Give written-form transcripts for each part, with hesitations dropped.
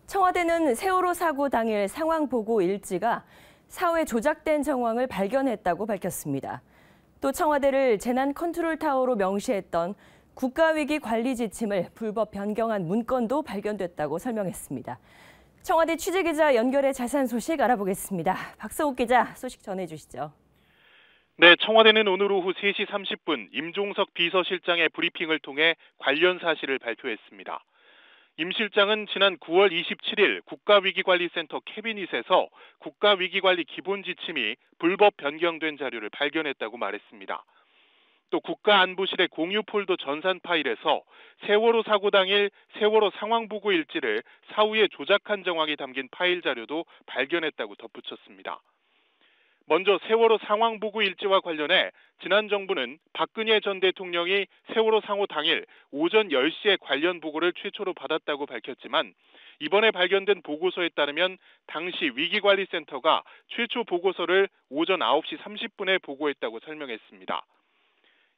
청와대는 세월호 사고 당일 상황 보고 일지가 사후에 조작된 정황을 발견했다고 밝혔습니다. 또 청와대를 재난 컨트롤 타워로 명시했던 국가위기 관리 지침을 불법 변경한 문건도 발견됐다고 설명했습니다. 청와대 취재기자 연결해 자세한 소식 알아보겠습니다. 박서욱 기자, 소식 전해주시죠. 네, 청와대는 오늘 오후 3시 30분 임종석 비서실장의 브리핑을 통해 관련 사실을 발표했습니다. 임 실장은 지난 9월 27일 국가위기관리센터 캐비닛에서 국가위기관리 기본지침이 불법 변경된 자료를 발견했다고 말했습니다. 또 국가안보실의 공유 폴더 전산 파일에서 세월호 사고 당일 세월호 상황보고 일지를 사후에 조작한 정황이 담긴 파일 자료도 발견했다고 덧붙였습니다. 먼저 세월호 상황보고 일지와 관련해 지난 정부는 박근혜 전 대통령이 세월호 상호 당일 오전 10시에 관련 보고를 최초로 받았다고 밝혔지만 이번에 발견된 보고서에 따르면 당시 위기관리센터가 최초 보고서를 오전 9시 30분에 보고했다고 설명했습니다.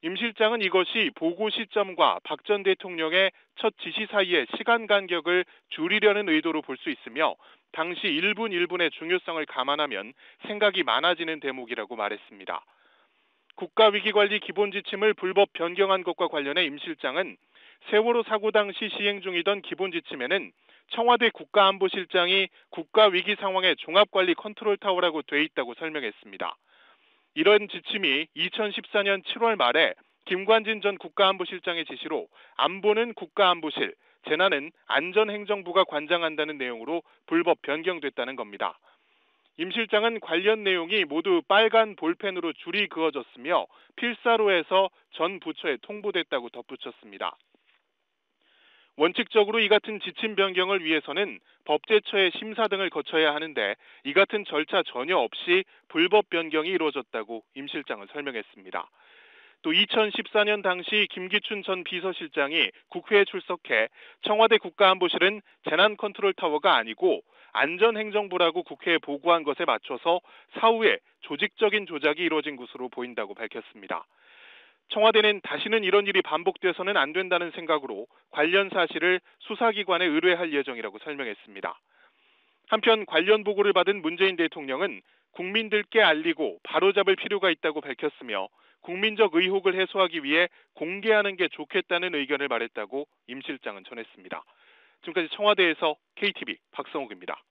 임 실장은 이것이 보고 시점과 박 전 대통령의 첫 지시 사이의 시간 간격을 줄이려는 의도로 볼 수 있으며 당시 1분 1분의 중요성을 감안하면 생각이 많아지는 대목이라고 말했습니다. 국가위기관리 기본지침을 불법 변경한 것과 관련해 임 실장은 세월호 사고 당시 시행 중이던 기본지침에는 청와대 국가안보실장이 국가위기 상황의 종합관리 컨트롤타워라고 돼 있다고 설명했습니다. 이런 지침이 2014년 7월 말에 김관진 전 국가안보실장의 지시로 안보는 국가안보실, 재난은 안전행정부가 관장한다는 내용으로 불법 변경됐다는 겁니다. 임 실장은 관련 내용이 모두 빨간 볼펜으로 줄이 그어졌으며 필사로에서 전 부처에 통보됐다고 덧붙였습니다. 원칙적으로 이 같은 지침 변경을 위해서는 법제처의 심사 등을 거쳐야 하는데 이 같은 절차 전혀 없이 불법 변경이 이루어졌다고 임 실장은 설명했습니다. 또 2014년 당시 김기춘 전 비서실장이 국회에 출석해 청와대 국가안보실은 재난컨트롤타워가 아니고 안전행정부라고 국회에 보고한 것에 맞춰서 사후에 조직적인 조작이 이루어진 것으로 보인다고 밝혔습니다. 청와대는 다시는 이런 일이 반복돼서는 안 된다는 생각으로 관련 사실을 수사기관에 의뢰할 예정이라고 설명했습니다. 한편 관련 보고를 받은 문재인 대통령은 국민들께 알리고 바로잡을 필요가 있다고 밝혔으며 국민적 의혹을 해소하기 위해 공개하는 게 좋겠다는 의견을 말했다고 임 실장은 전했습니다. 지금까지 청와대에서 KTV 박성욱입니다.